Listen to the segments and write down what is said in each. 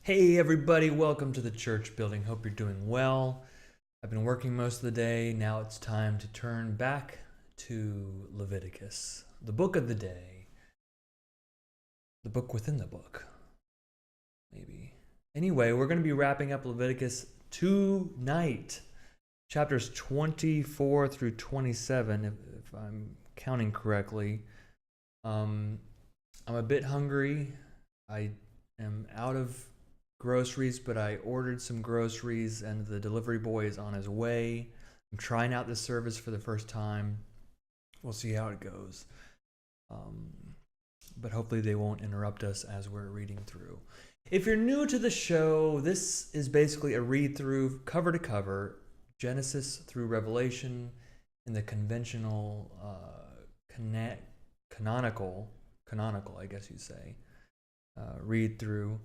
Hey everybody, welcome to the church building. Hope you're doing well. I've been working most of the day. Now it's time to turn back to Leviticus, the book of the day, the book within the book, maybe. Anyway, we're going to be wrapping up Leviticus tonight, chapters 24 through 27, if I'm counting correctly. I'm a bit hungry. I am out of groceries, but I ordered some groceries and the delivery boy is on his way. I'm trying out this service for the first time. We'll see how it goes. But hopefully they won't interrupt us as we're reading through. If you're new to the show, this is basically a read through cover to cover, Genesis through Revelation in the conventional canonical, I guess you'd say, read through.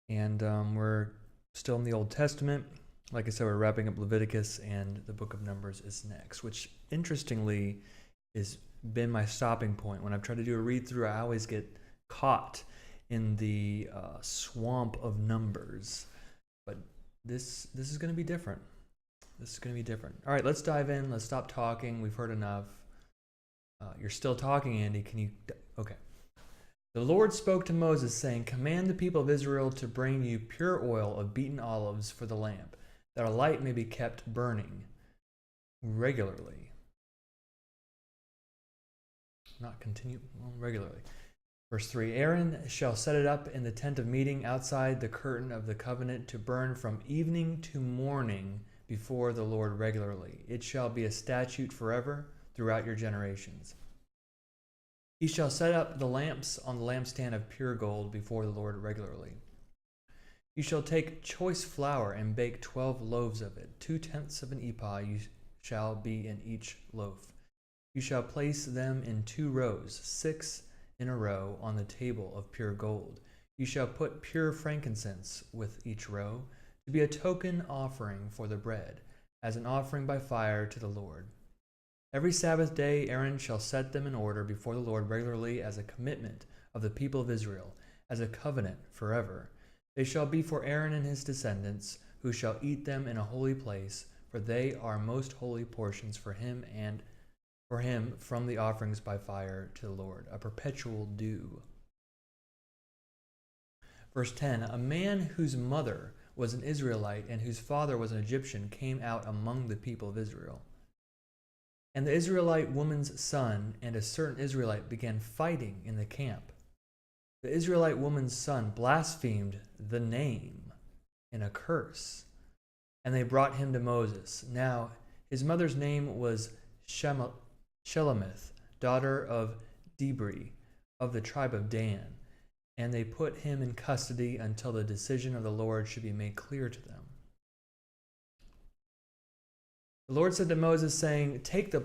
And we're still in the Old Testament. Like I said, we're wrapping up Leviticus, and the book of Numbers is next, which interestingly has been my stopping point. When I've tried to do a read through, I always get caught in the swamp of Numbers. But this is going to be different. This is going to be different. All right, let's dive in. Let's stop talking. We've heard enough. You're still talking, Andy. Can you? Okay. The Lord spoke to Moses, saying, "Command the people of Israel to bring you pure oil of beaten olives for the lamp, that a light may be kept burning regularly." Regularly. Verse 3, Aaron shall set it up in the tent of meeting outside the curtain of the covenant to burn from evening to morning before the Lord regularly. It shall be a statute forever throughout your generations. He shall set up the lamps on the lampstand of pure gold before the Lord regularly. You shall take choice flour and bake 12 loaves of it. 2/10 of an ephah you shall be in each loaf. You shall place them in 2 rows, 6 in a row, on the table of pure gold. You shall put pure frankincense with each row, to be a token offering for the bread, as an offering by fire to the Lord. Every Sabbath day Aaron shall set them in order before the Lord regularly as a commitment of the people of Israel, as a covenant forever. They shall be for Aaron and his descendants, who shall eat them in a holy place, for they are most holy portions for him and for him from the offerings by fire to the Lord, a perpetual due. Verse 10, a man whose mother was an Israelite and whose father was an Egyptian came out among the people of Israel. And the Israelite woman's son and a certain Israelite began fighting in the camp. The Israelite woman's son blasphemed the name in a curse, and they brought him to Moses. Now his mother's name was Shelemith, daughter of Dibri, of the tribe of Dan, and they put him in custody until the decision of the Lord should be made clear to them. The Lord said to Moses, saying, "Take the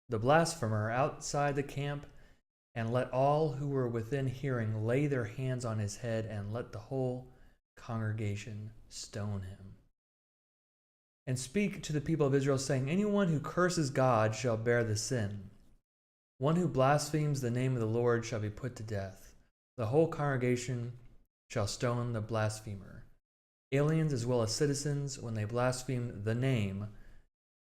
blasphemer outside the camp, and let all who were within hearing lay their hands on his head, and let the whole congregation stone him. And speak to the people of Israel, saying, anyone who curses God shall bear the sin. One who blasphemes the name of the Lord shall be put to death. The whole congregation shall stone the blasphemer. Aliens as well as citizens, when they blaspheme the name,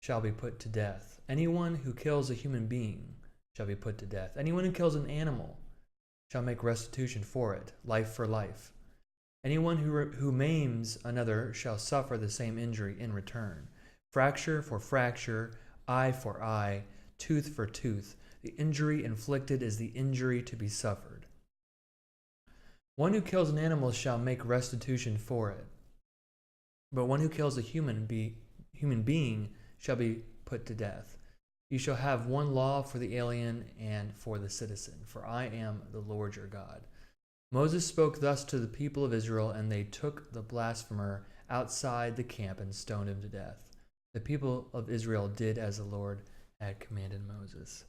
shall be put to death. Anyone who kills a human being shall be put to death. Anyone who kills an animal shall make restitution for it, life for life. Anyone who maims another shall suffer the same injury in return. Fracture for fracture, eye for eye, tooth for tooth. The injury inflicted is the injury to be suffered. One who kills an animal shall make restitution for it. But one who kills a human being shall be put to death. You shall have one law for the alien and for the citizen, for I am the Lord your God." Moses spoke thus to the people of Israel, and they took the blasphemer outside the camp and stoned him to death. The people of Israel did as the Lord had commanded Moses.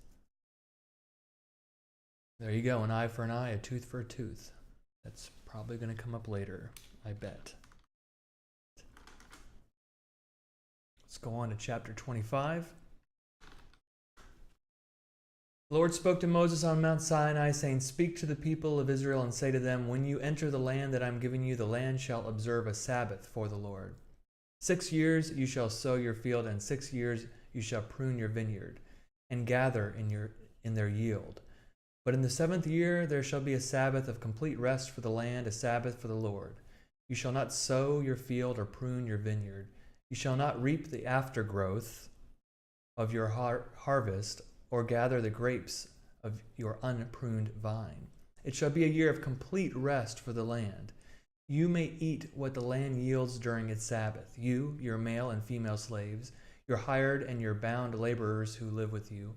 There you go, an eye for an eye, a tooth for a tooth. That's probably going to come up later, I bet. Let's go on to chapter 25. The Lord spoke to Moses on Mount Sinai, saying, Speak to the people of Israel and say to them, When you enter the land that I am giving you, the land shall observe a Sabbath for the Lord. 6 years you shall sow your field, and 6 years you shall prune your vineyard, and gather in their yield. But in the 7th year there shall be a Sabbath of complete rest for the land, a Sabbath for the Lord. You shall not sow your field or prune your vineyard. You shall not reap the aftergrowth of your harvest, or gather the grapes of your unpruned vine. It shall be a year of complete rest for the land. You may eat what the land yields during its Sabbath, you, your male and female slaves, your hired and your bound laborers who live with you,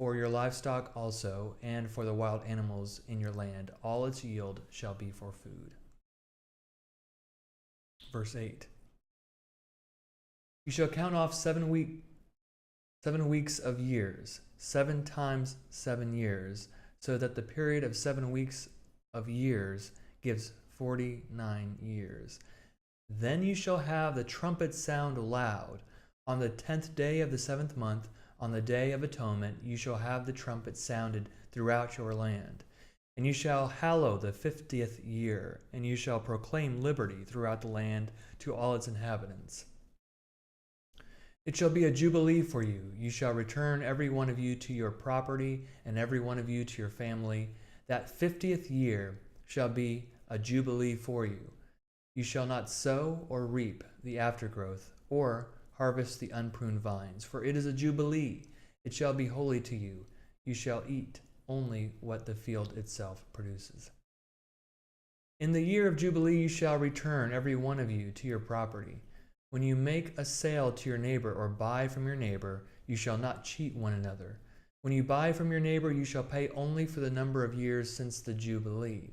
for your livestock also, and for the wild animals in your land. All its yield shall be for food. Verse 8. You shall count off 7 weeks of years, 7 times 7 years, so that the period of 7 weeks of years gives 49 years. Then you shall have the trumpet sound loud. On the 10th day of the 7th month, on the day of atonement, you shall have the trumpet sounded throughout your land. And you shall hallow the 50th year, and you shall proclaim liberty throughout the land to all its inhabitants. It shall be a jubilee for you. You shall return every one of you to your property, and every one of you to your family. That 50th year shall be a jubilee for you. You shall not sow or reap the aftergrowth, or harvest the unpruned vines, for it is a jubilee. It shall be holy to you. You shall eat only what the field itself produces. In the year of jubilee you shall return every one of you to your property. When you make a sale to your neighbor or buy from your neighbor, you shall not cheat one another. When you buy from your neighbor, you shall pay only for the number of years since the jubilee.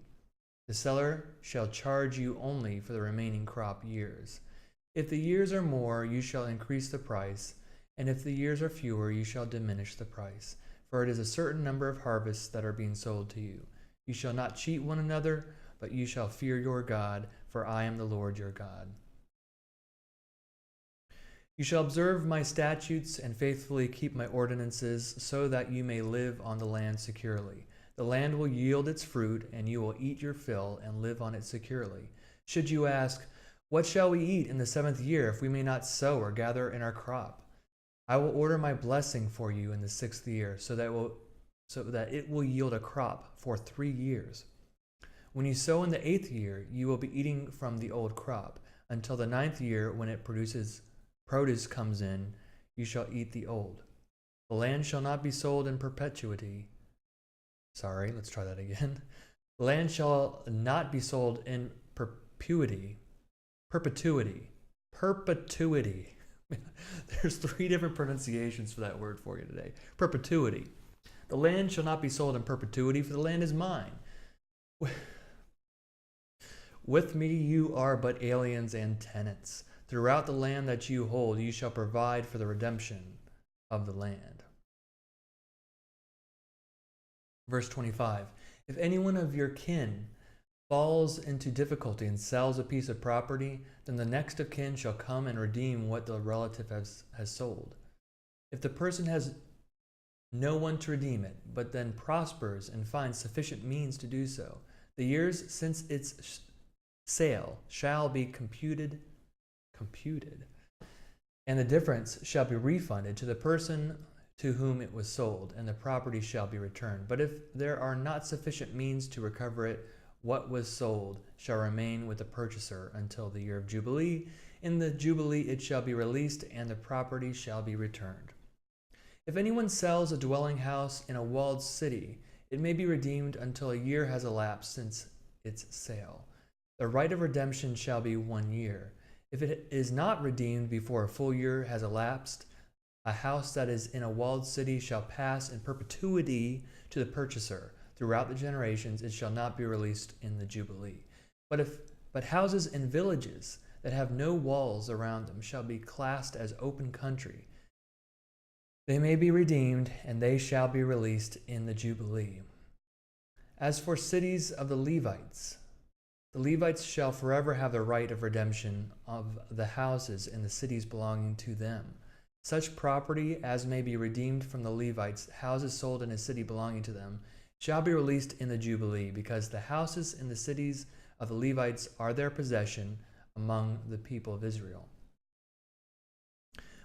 The seller shall charge you only for the remaining crop years. If the years are more, you shall increase the price, and if the years are fewer, you shall diminish the price. For it is a certain number of harvests that are being sold to you. You shall not cheat one another, but you shall fear your God, for I am the Lord your God. You shall observe my statutes and faithfully keep my ordinances, so that you may live on the land securely. The land will yield its fruit, and you will eat your fill and live on it securely. Should you ask, What shall we eat in the 7th year if we may not sow or gather in our crop? I will order my blessing for you in the 6th year, so that it will yield a crop for 3 years. When you sow in the 8th year, you will be eating from the old crop. Until the 9th year, when produce comes in, you shall eat the old. The land shall not be sold in perpetuity. Sorry, let's try that again. The land shall not be sold in perpetuity. There's 3 different pronunciations for that word for you today. Perpetuity. The land shall not be sold in perpetuity, for the land is mine. With me you are but aliens and tenants. Throughout the land that you hold, you shall provide for the redemption of the land. Verse 25. If anyone of your kin falls into difficulty and sells a piece of property, then the next of kin shall come and redeem what the relative has sold. If the person has no one to redeem it, but then prospers and finds sufficient means to do so, the years since its sale shall be computed, and the difference shall be refunded to the person to whom it was sold, and the property shall be returned. But if there are not sufficient means to recover it, what was sold shall remain with the purchaser until the year of Jubilee. In the Jubilee it shall be released, and the property shall be returned. If anyone sells a dwelling house in a walled city, it may be redeemed until a year has elapsed since its sale. The right of redemption shall be 1 year. If it is not redeemed before a full year has elapsed, a house that is in a walled city shall pass in perpetuity to the purchaser. Throughout the generations it shall not be released in the Jubilee. But houses in villages that have no walls around them shall be classed as open country. They may be redeemed, and they shall be released in the Jubilee. As for cities of the Levites shall forever have the right of redemption of the houses in the cities belonging to them. Such property as may be redeemed from the Levites, houses sold in a city belonging to them, shall be released in the Jubilee, because the houses in the cities of the Levites are their possession among the people of Israel.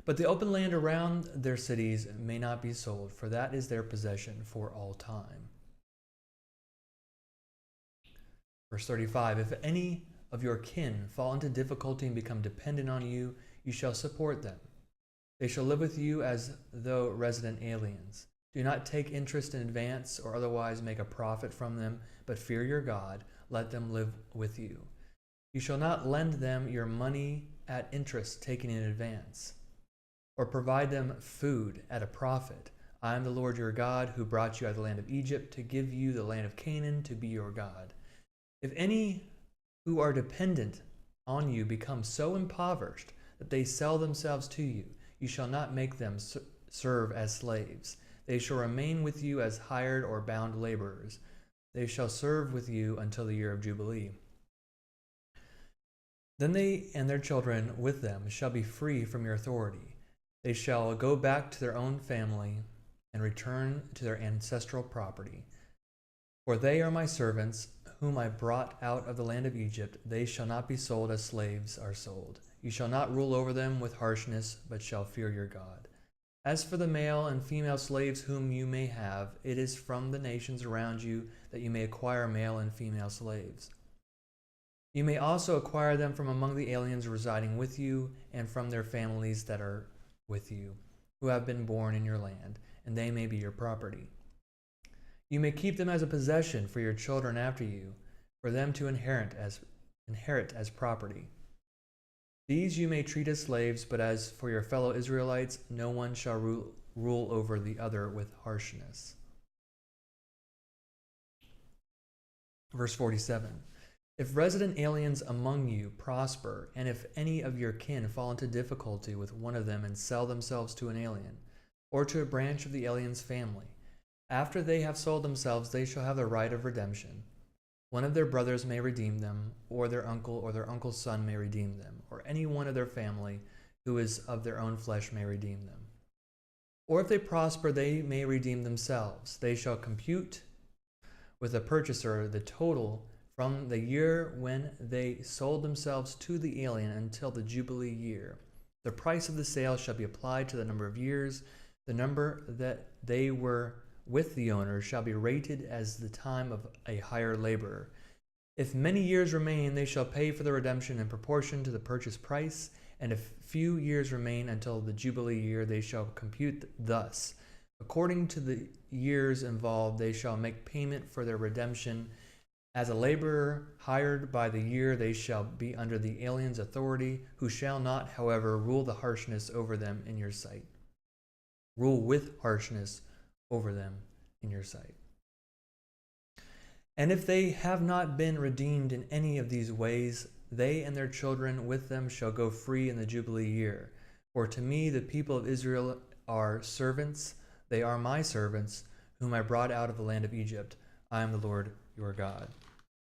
But the open land around their cities may not be sold, for that is their possession for all time. Verse 35, if any of your kin fall into difficulty and become dependent on you, you shall support them. They shall live with you as though resident aliens. Do not take interest in advance or otherwise make a profit from them, but fear your God. Let them live with you. You shall not lend them your money at interest taken in advance, or provide them food at a profit. I am the Lord your God, who brought you out of the land of Egypt to give you the land of Canaan to be your God. If any who are dependent on you become so impoverished that they sell themselves to you, you shall not make them serve as slaves. They shall remain with you as hired or bound laborers. They shall serve with you until the year of Jubilee. Then they and their children with them shall be free from your authority. They shall go back to their own family and return to their ancestral property. For they are my servants, whom I brought out of the land of Egypt. They shall not be sold as slaves are sold. You shall not rule over them with harshness, but shall fear your God. As for the male and female slaves whom you may have, it is from the nations around you that you may acquire male and female slaves. You may also acquire them from among the aliens residing with you, and from their families that are with you, who have been born in your land, and they may be your property. You may keep them as a possession for your children after you, for them to inherit as property. These you may treat as slaves, but as for your fellow Israelites, no one shall rule over the other with harshness. Verse 47. If resident aliens among you prosper, and if any of your kin fall into difficulty with one of them and sell themselves to an alien, or to a branch of the alien's family, after they have sold themselves, they shall have the right of redemption. One of their brothers may redeem them, or their uncle's son may redeem them, or any one of their family who is of their own flesh may redeem them. Or if they prosper, they may redeem themselves. They shall compute with the purchaser the total from the year when they sold themselves to the alien until the Jubilee year. The price of the sale shall be applied to the number of years. The number that they were with the owner shall be rated as the time of a hired laborer. If many years remain, they shall pay for the redemption in proportion to the purchase price, and if few years remain until the Jubilee year, they shall compute thus. According to the years involved, they shall make payment for their redemption. As a laborer hired by the year, they shall be under the alien's authority, who shall not, however, rule the harshness over them in your sight. Rule with harshness over them in your sight. And if they have not been redeemed in any of these ways, they and their children with them shall go free in the Jubilee year. For to me the people of Israel are servants. They are my servants, whom I brought out of the land of Egypt. I am the Lord your God.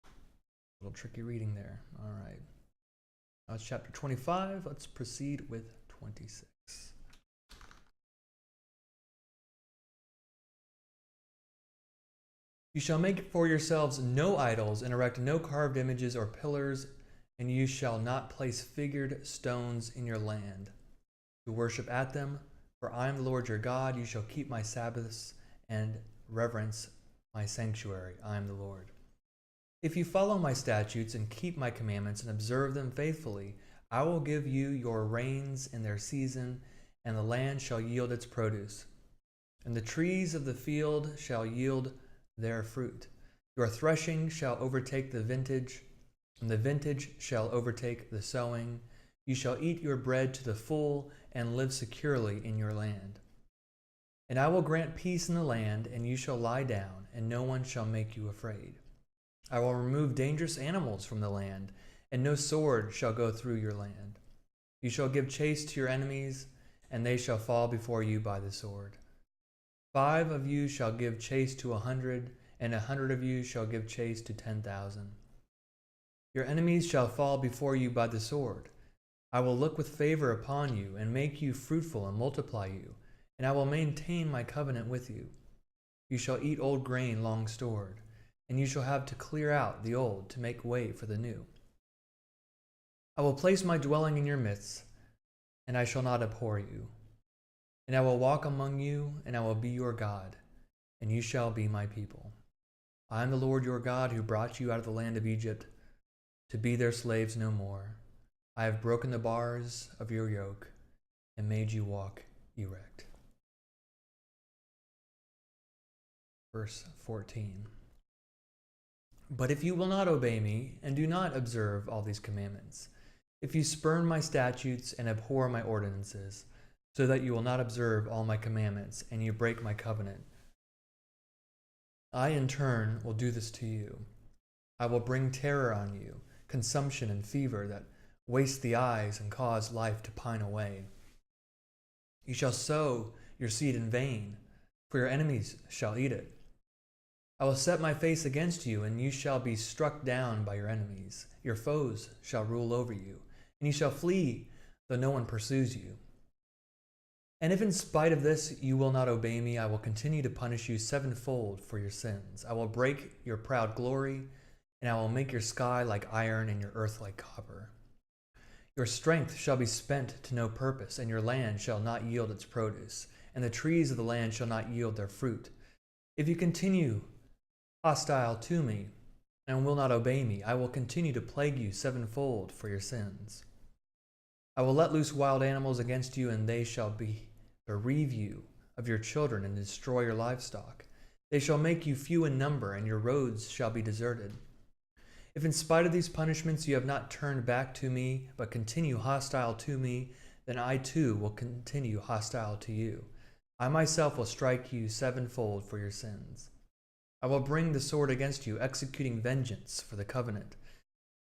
A little tricky reading there. All right. That's chapter 25. Let's proceed with 26. You shall make for yourselves no idols, and erect no carved images or pillars, and you shall not place figured stones in your land to worship at them. For I am the Lord your God. You shall keep my Sabbaths and reverence my sanctuary. I am the Lord. If you follow my statutes and keep my commandments and observe them faithfully, I will give you your rains in their season, and the land shall yield its produce. And the trees of the field shall yield their fruit. Your threshing shall overtake the vintage, and the vintage shall overtake the sowing. You shall eat your bread to the full and live securely in your land. And I will grant peace in the land, and you shall lie down, and no one shall make you afraid. I will remove dangerous animals from the land, and no sword shall go through your land. You shall give chase to your enemies, and they shall fall before you by the sword. 5 of you shall give chase to 100, and 100 of you shall give chase to 10,000. Your enemies shall fall before you by the sword. I will look with favor upon you and make you fruitful and multiply you, and I will maintain my covenant with you. You shall eat old grain long stored, and you shall have to clear out the old to make way for the new. I will place my dwelling in your midst, and I shall not abhor you. And I will walk among you, and I will be your God, and you shall be my people. I am the Lord your God who brought you out of the land of Egypt to be their slaves no more. I have broken the bars of your yoke and made you walk erect. Verse 14. But if you will not obey me and do not observe all these commandments, if you spurn my statutes and abhor my ordinances, so that you will not observe all my commandments and you break my covenant, I in turn will do this to you. I will bring terror on you, consumption and fever that waste the eyes and cause life to pine away. You shall sow your seed in vain, for your enemies shall eat it. I will set my face against you, and you shall be struck down by your enemies. Your foes shall rule over you, and you shall flee, though no one pursues you. And if in spite of this you will not obey me, I will continue to punish you sevenfold for your sins. I will break your proud glory, and I will make your sky like iron and your earth like copper. Your strength shall be spent to no purpose, and your land shall not yield its produce, and the trees of the land shall not yield their fruit. If you continue hostile to me and will not obey me, I will continue to plague you sevenfold for your sins. I will let loose wild animals against you, and they shall bereave you of your children and destroy your livestock. They shall make you few in number, and your roads shall be deserted. If in spite of these punishments you have not turned back to me, but continue hostile to me, then I too will continue hostile to you. I myself will strike you sevenfold for your sins. I will bring the sword against you, executing vengeance for the covenant.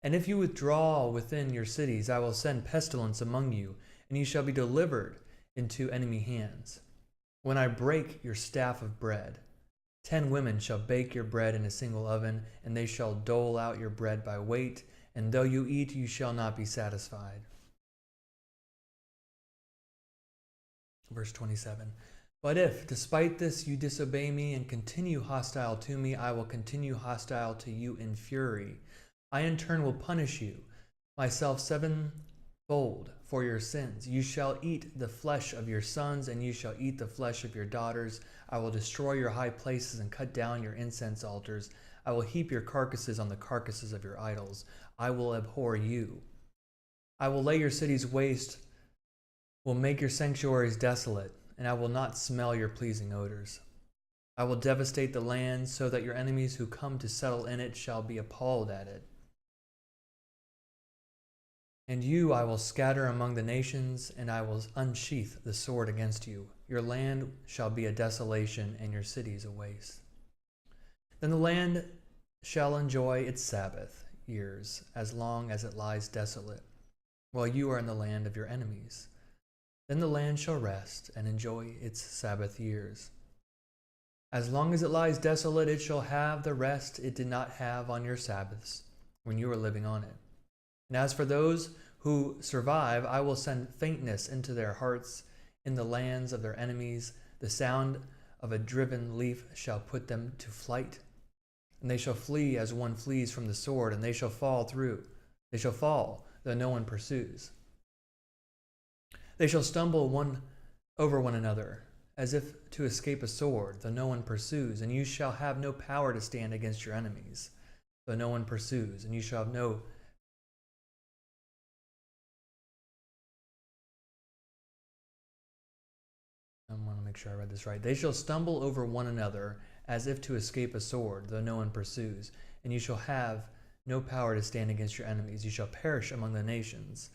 And if you withdraw within your cities, I will send pestilence among you, and you shall be delivered into enemy hands. When I break your staff of bread, 10 women shall bake your bread in a single oven, and they shall dole out your bread by weight, and though you eat, you shall not be satisfied. Verse 27. But if, despite this, you disobey me and continue hostile to me, I will continue hostile to you in fury. I in turn will punish you, myself sevenfold for your sins. You shall eat the flesh of your sons, and you shall eat the flesh of your daughters. I will destroy your high places and cut down your incense altars. I will heap your carcasses on the carcasses of your idols. I will abhor you. I will lay your cities waste, will make your sanctuaries desolate, and I will not smell your pleasing odors. I will devastate the land so that your enemies who come to settle in it shall be appalled at it. And you I will scatter among the nations, and I will unsheath the sword against you. Your land shall be a desolation, and your cities a waste. Then the land shall enjoy its Sabbath years, as long as it lies desolate, while you are in the land of your enemies. Then the land shall rest and enjoy its Sabbath years. As long as it lies desolate, it shall have the rest it did not have on your Sabbaths, when you were living on it. And as for those who survive, I will send faintness into their hearts in the lands of their enemies. The sound of a driven leaf shall put them to flight. And they shall flee as one flees from the sword, and they shall fall, though no one pursues. They shall stumble one over one another, as if to escape a sword, though no one pursues. And you shall have no power to stand against your enemies, though no one pursues. And you shall have no I want to make sure I read this right. They shall stumble over one another as if to escape a sword, though no one pursues. And you shall have no power to stand against your enemies. You shall perish among the nations,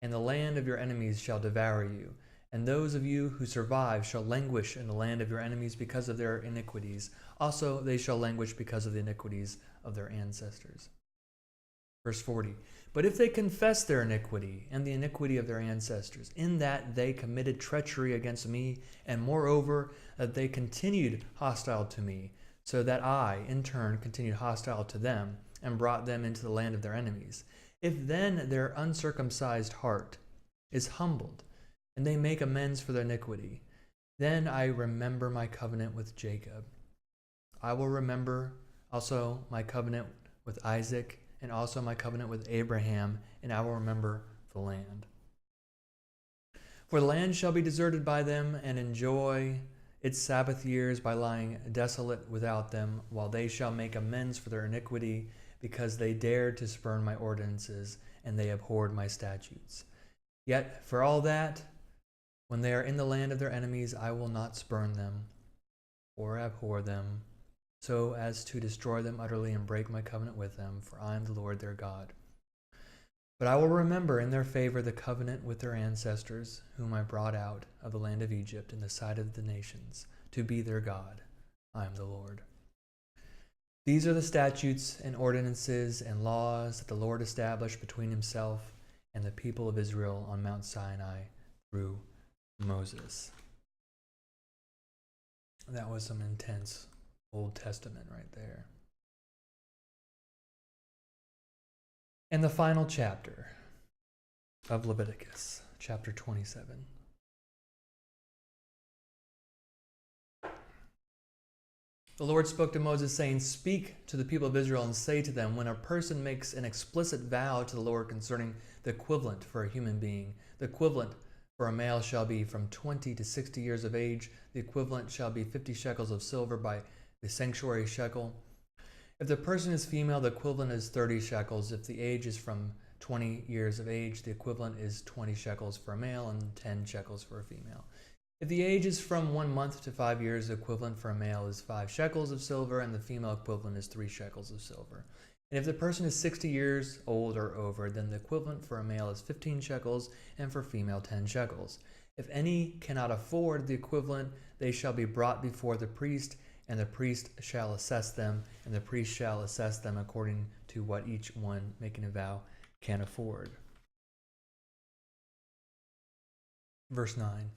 and the land of your enemies shall devour you. And those of you who survive shall languish in the land of your enemies because of their iniquities. Also, they shall languish because of the iniquities of their ancestors. Verse 40. But if they confess their iniquity and the iniquity of their ancestors, in that they committed treachery against me, and moreover, that they continued hostile to me, so that I, in turn, continued hostile to them, and brought them into the land of their enemies. If then their uncircumcised heart is humbled, and they make amends for their iniquity. Then I remember my covenant with Jacob. I will remember also my covenant with Isaac, and also my covenant with Abraham, and I will remember the land. For the land shall be deserted by them, and enjoy its Sabbath years by lying desolate without them, while they shall make amends for their iniquity, because they dared to spurn my ordinances, and they abhorred my statutes. Yet for all that, when they are in the land of their enemies, I will not spurn them or abhor them, so as to destroy them utterly and break my covenant with them, for I am the Lord their God. But I will remember in their favor the covenant with their ancestors, whom I brought out of the land of Egypt in the sight of the nations, to be their God. I am the Lord. These are the statutes and ordinances and laws that the Lord established between himself and the people of Israel on Mount Sinai through Moses. That was some intense Old Testament right there. And the final chapter of Leviticus, chapter 27. The Lord spoke to Moses, saying, "Speak to the people of Israel and say to them, when a person makes an explicit vow to the Lord concerning the equivalent for a human being, the equivalent for a male shall be from 20 to 60 years of age. The equivalent shall be 50 shekels of silver by the sanctuary shekel. If the person is female, the equivalent is 30 shekels. If the age is from 20 years of age, the equivalent is 20 shekels for a male and 10 shekels for a female. If the age is from 1 month to 5 years, the equivalent for a male is 5 shekels of silver, and the female equivalent is 3 shekels of silver. And if the person is 60 years old or over, then the equivalent for a male is 15 shekels, and for female 10 shekels. If any cannot afford the equivalent, they shall be brought before the priest, and the priest shall assess them, and the priest shall assess them according to what each one making a vow can afford." Verse 9.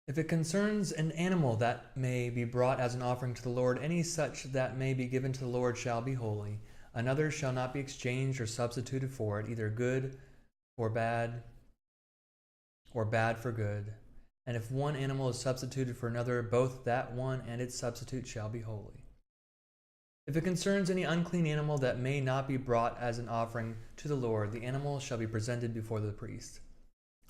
If it concerns an animal that may be brought as an offering to the Lord, any such that may be given to the Lord shall be holy. Another shall not be exchanged or substituted for it, either good or bad for good. And if one animal is substituted for another, both that one and its substitute shall be holy. If it concerns any unclean animal that may not be brought as an offering to the Lord, the animal shall be presented before the priest.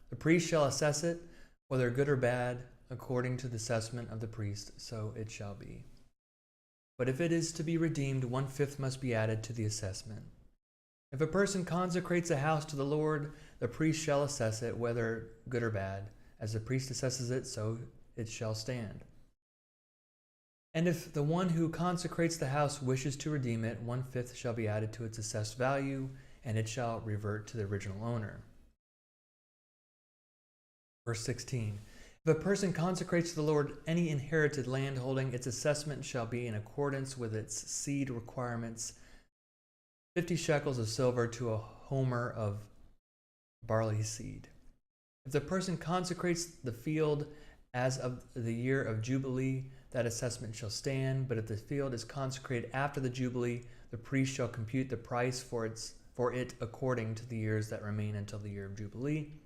The priest shall assess it, whether good or bad, according to the assessment of the priest, so it shall be. But if it is to be redeemed, 1/5 must be added to the assessment. If a person consecrates a house to the Lord, the priest shall assess it, whether good or bad. As the priest assesses it, so it shall stand. And if the one who consecrates the house wishes to redeem it, 1/5 shall be added to its assessed value, and it shall revert to the original owner. Verse 16. If a person consecrates to the Lord any inherited land holding, its assessment shall be in accordance with its seed requirements, 50 shekels of silver to a homer of barley seed. If the person consecrates the field as of the year of Jubilee, that assessment shall stand. But if the field is consecrated after the Jubilee, the priest shall compute the price for it according to the years that remain until the year of Jubilee,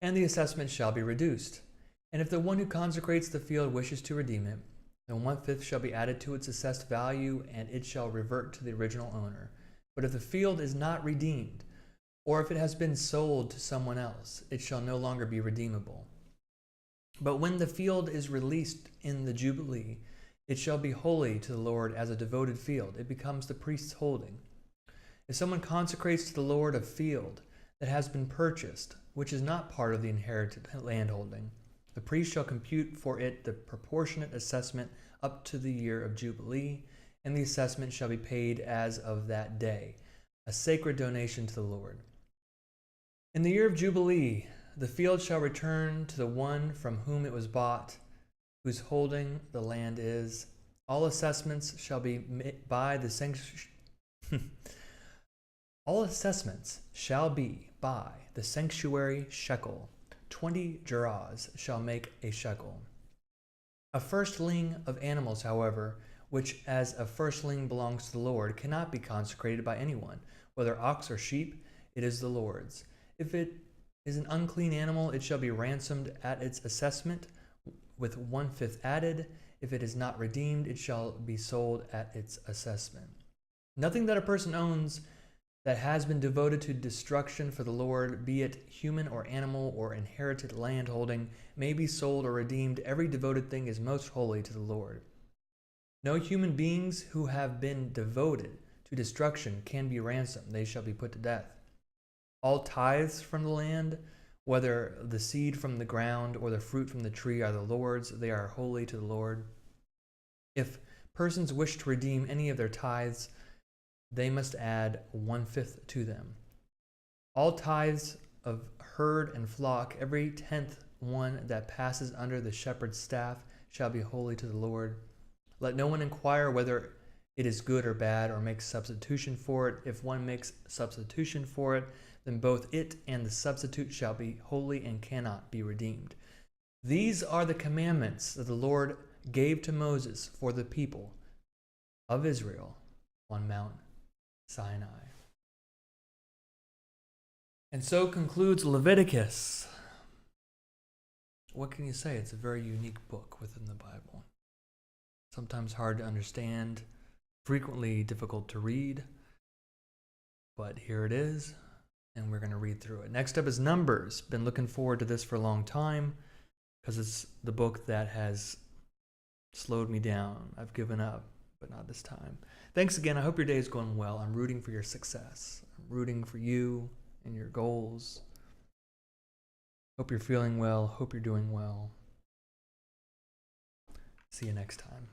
and the assessment shall be reduced. And if the one who consecrates the field wishes to redeem it, then 1/5 shall be added to its assessed value, and it shall revert to the original owner. But if the field is not redeemed, or if it has been sold to someone else, it shall no longer be redeemable. But when the field is released in the Jubilee, it shall be holy to the Lord as a devoted field. It becomes the priest's holding. If someone consecrates to the Lord a field that has been purchased, which is not part of the inherited landholding, the priest shall compute for it the proportionate assessment up to the year of Jubilee, and the assessment shall be paid as of that day, a sacred donation to the Lord. In the year of Jubilee, the field shall return to the one from whom it was bought, whose holding the land is. All assessments shall be by the sanctuary shekel. 20 gerahs shall make a shekel. A firstling of animals, however, which as a firstling belongs to the Lord, cannot be consecrated by anyone, whether ox or sheep, it is the Lord's. If it is an unclean animal, it shall be ransomed at its assessment, with 1/5 added. If it is not redeemed, it shall be sold at its assessment. Nothing that a person owns that has been devoted to destruction for the Lord, be it human or animal or inherited land holding, may be sold or redeemed. Every devoted thing is most holy to the Lord. No human beings who have been devoted to destruction can be ransomed. They shall be put to death. All tithes from the land, whether the seed from the ground or the fruit from the tree, are the Lord's. They are holy to the Lord. If persons wish to redeem any of their tithes, they must add 1/5 to them. All tithes of herd and flock, every 10th one that passes under the shepherd's staff, shall be holy to the Lord. Let no one inquire whether it is good or bad, or make substitution for it. If one makes substitution for it, then both it and the substitute shall be holy and cannot be redeemed. These are the commandments that the Lord gave to Moses for the people of Israel on Mount Sinai. And so concludes Leviticus. What can you say? It's a very unique book within the Bible. Sometimes hard to understand, frequently difficult to read, but here it is, and we're going to read through it. Next up is Numbers. Been looking forward to this for a long time because it's the book that has slowed me down. I've given up, but not this time. Thanks again. I hope your day is going well. I'm rooting for your success. I'm rooting for you and your goals. Hope you're feeling well. Hope you're doing well. See you next time.